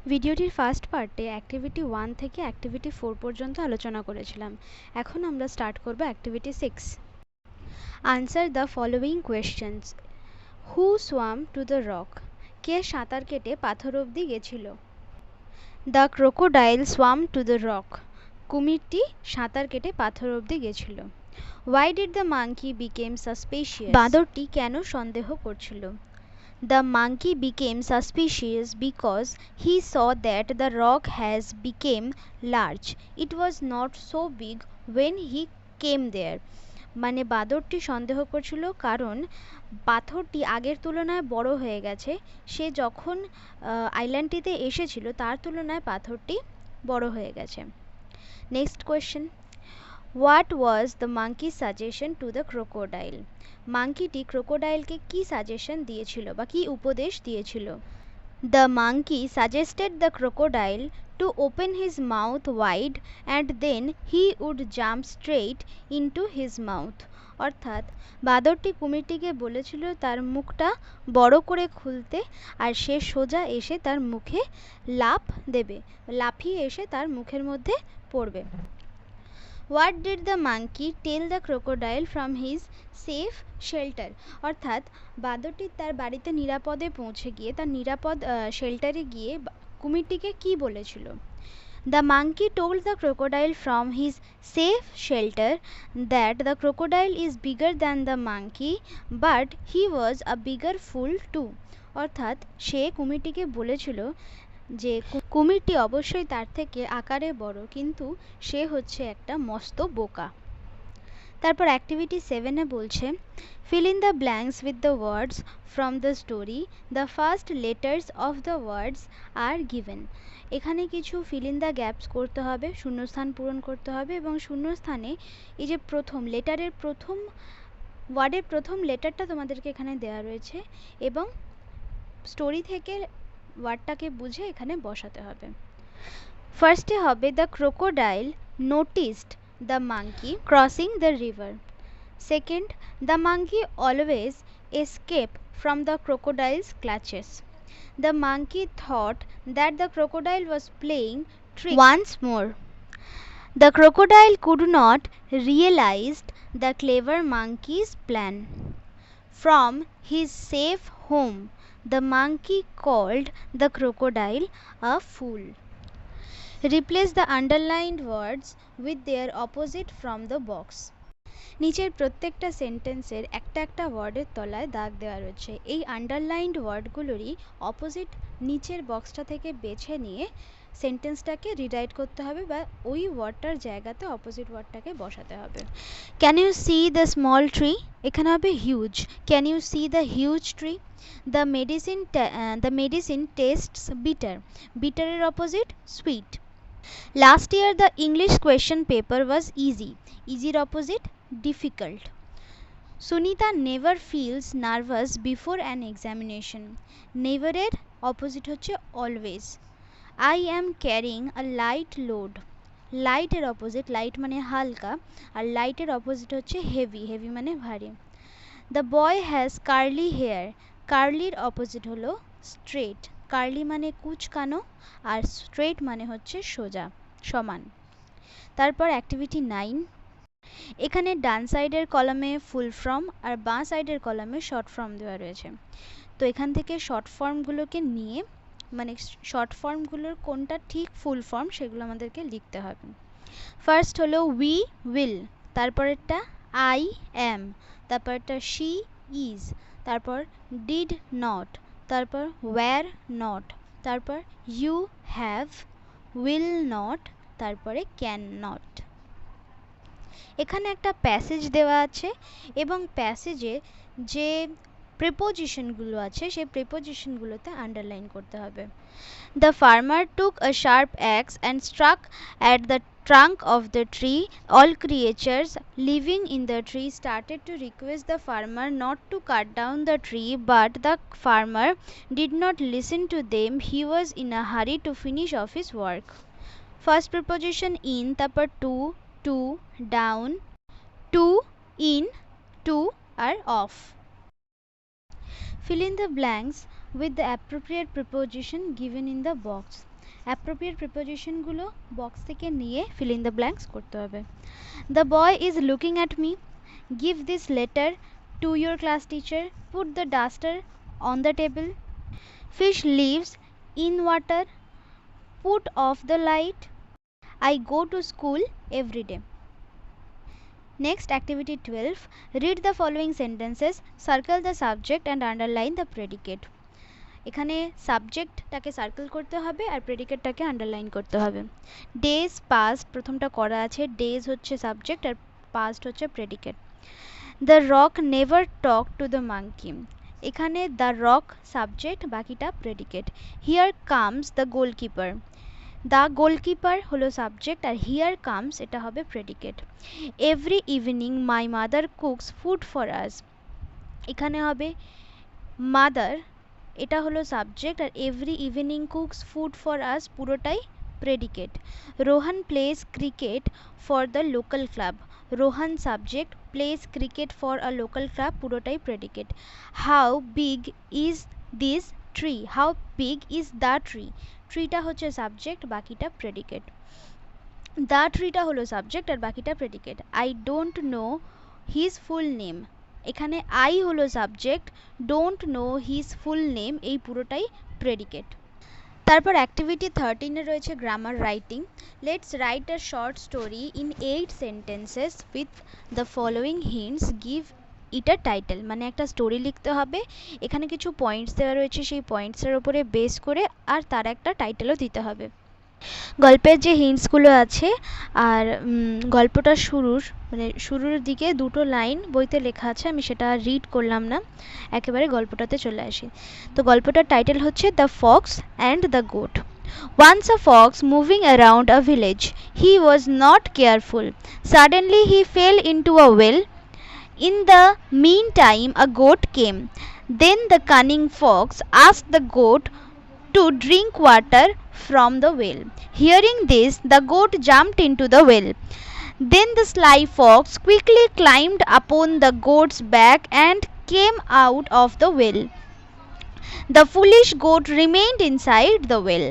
ভিডিওটির ফার্স্ট পার্টে অ্যাক্টিভিটি 1 থেকে অ্যাক্টিভিটি 4 পর্যন্ত আলোচনা করেছিলাম। এখন আমরা স্টার্ট করব activity 6। Answer the following questions. Who swam to the rock? কে সাঁতার কেটে পাথর অবধি গেছিল? The crocodile swam to the rock. কুমিরটি সাঁতার কেটে পাথর অবধি গেছিল। Why did the monkey became suspicious? বাঁদরটি কেন সন্দেহ করছিল? The monkey became suspicious because he saw that the rock has become large. It was not so big when he came there. মানে বাঁদরটি সন্দেহ করছিল কারণ পাথরটি আগের তুলনায় বড় হয়ে গেছে। সে যখন আইল্যান্ডটিতে এসেছিল তার তুলনায় পাথরটি বড় হয়ে গেছে। Next question. What was the monkey suggestion to the crocodile? মাঙ্কিটি ক্রোকোডাইলকে কি সাজেশন দিয়েছিল বা কি উপদেশ দিয়েছিল? The monkey suggested the crocodile to open his mouth wide and then he would jump straight into his mouth. অর্থাৎ বাঁদরটি কুমিরটিকে বলেছিল তার মুখটা বড় করে খুলতে, আর সে সোজা এসে তার মুখে লাফ দেবে, লাফিয়ে এসে তার মুখের মধ্যে পড়বে। What did the monkey tell the crocodile from his safe shelter? অর্থাৎ বাঁদরটি তার বাড়িতে নিরাপদে পৌঁছে গিয়ে তার নিরাপদ শেল্টারে গিয়ে কুমিরটিকে কি বলেছিল? The monkey told the crocodile from his safe shelter that the crocodile is bigger than the monkey but he was a bigger fool too. অর্থাৎ সে কুমিরটিকে বলেছিল যে কুমিরটি অবশ্যই তার থেকে আকারে বড়, কিন্তু সে হচ্ছে একটা মস্ত বোকা। তারপর অ্যাক্টিভিটি 7-এ বলছে fill in the blanks with the words from the story. The first letters of the words are given. এখানে কিছু ফিল ইন দ্য গ্যাপস করতে হবে, শূন্যস্থান পূরণ করতে হবে, এবং শূন্যস্থানে এই যে প্রথম লেটারের প্রথম ওয়ার্ডের প্রথম লেটারটা তোমাদেরকে এখানে দেওয়া রয়েছে এবং স্টোরি থেকে ওয়ার্ডটাকে বুঝে এখানে বসাতে হবে। ফার্স্টে হবে the crocodile noticed the monkey crossing the river. Second, the monkey always escape from the crocodile's clutches. The monkey thought that the crocodile was playing trick once more. The crocodile could not realize the clever monkey's plan. From his safe home, the monkey called the crocodile a fool. Replace the underlined words with their opposite from the box. নিচের প্রত্যেকটা সেন্টেন্সের একটা একটা ওয়ার্ডের তলায় দাগ দেওয়া রয়েছে। এই আন্ডারলাইন্ড ওয়ার্ডগুলোরই অপোজিট নিচের বক্সটা থেকে বেছে নিয়ে সেন্টেন্সটাকে রিরাইট করতে হবে বা ওই ওয়ার্ডটার জায়গাতে অপোজিট ওয়ার্ডটাকে বসাতে হবে। Can you see the small tree? এখানে হবে huge. Can you see the huge tree? The medicine tastes bitter. বিটারের opposite sweet. Last year the English question paper was easy. ইজির opposite difficult. Sunita never feels nervous before an examination. Never এর opposite হচ্ছে always. I am carrying a light load. Light এর opposite, light মানে হালকা, আর light এর opposite হচ্ছে heavy, heavy মানে ভারী। The boy has curly hair. কার্লির অপোজিট হলো স্ট্রেট। কার্লি মানে কুচকানো আর স্ট্রেট মানে হচ্ছে সোজা, সমান। তারপর অ্যাক্টিভিটি 9। এখানে ডান সাইডের কলামে ফুল ফর্ম আর বাঁ সাইডের কলামে শর্ট ফর্ম দেওয়া রয়েছে। তো এখান থেকে শর্ট ফর্মগুলোকে নিয়ে মানে শর্ট ফর্মগুলোর কোনটা ঠিক ফুল ফর্ম সেগুলো আমাদেরকে লিখতে হবে। ফার্স্ট হলো উই উইল, তারপরেরটা আই অ্যাম, তারপরটা শি ইজ, তারপর ডিড নট, তারপর ওয়্যার নট, তারপর ইউ হ্যাভ, উইল নট, তারপরে ক্যান নট। এখানে একটা প্যাসেজ দেওয়া আছে এবং প্যাসেজে যে প্রিপোজিশনগুলো আছে সেই প্রিপোজিশনগুলোতে আন্ডারলাইন করতে হবে। The farmer took a sharp axe and struck at the trunk of the tree. All creatures living in the tree started to request the farmer not to cut down the tree, but the farmer did not listen to them. He was in a hurry to finish off his work. First preposition in, তারপর to, down, to, in, to আর off. Fill in the blanks with the appropriate preposition given in the box. Appropriate প্রিপোজিশনগুলো box থেকে নিয়ে fill in the blanks করতে হবে। The boy is looking at me. Give this letter to your class teacher. Put the duster on the table. Fish lives in water. Put off the light. I go to school every day. Next, activity 12. Read the following sentences. Circle the subject and underline the predicate. এখানে সাবজেক্টটাকে circle করতে হবে আর প্রেডিকেটটাকে underline করতে হবে। Days past প্রথমটা করা আছে, ডেজ হচ্ছে সাবজেক্ট আর পাস্ট হচ্ছে predicate. The rock never talk to the monkey, এখানে দ্য রক সাবজেক্ট, বাকিটা predicate. Here comes the goalkeeper, the goalkeeper হলো সাবজেক্ট আর হিয়ার কামস এটা হবে predicate. Every evening my mother cooks food for us, এখানে হবে মাদার, এটা হলো সাবজেক্ট আর every evening cooks food for us পুরোটাই predicate. Rohan plays cricket for the local club, Rohan subject, plays cricket for a local club পুরোটাই predicate. How big is this tree, how big is the tree, ট্রিটা হচ্ছে subject, বাকিটা predicate. The ট্রিটা হলো subject আর বাকিটা predicate. I don't know his full name, এখানে I হলো subject, don't know his full name এই পুরোটাই প্রেডিকেট। তারপর অ্যাক্টিভিটি 13 রয়েছে grammar writing. Let's write a short story in 8 sentences with the following hints, give it a title, মানে একটা story লিখতে হবে, এখানে কিছু পয়েন্টস দেওয়া রয়েছে, সেই পয়েন্টসের উপরে বেস করে আর তার একটা টাইটেলও দিতে হবে। গল্পের যে হিন্টসগুলো আছে আর গল্পটা শুরুর দিকে দুটো লাইন বইতে লেখা আছে, আমি সেটা রিড করলাম না, একেবারে গল্পটাতে চলে আসি। তো গল্পটার টাইটেল হচ্ছে the Fox and the goat. Once a fox moving around a village. He was not careful. Suddenly he fell into a well. In the meantime a goat came. Then the cunning fox asked the goat to drink water from the well. Hearing this, the goat jumped into the well. Then the sly fox quickly climbed upon the goat's back and came out of the well. The foolish goat remained inside the well.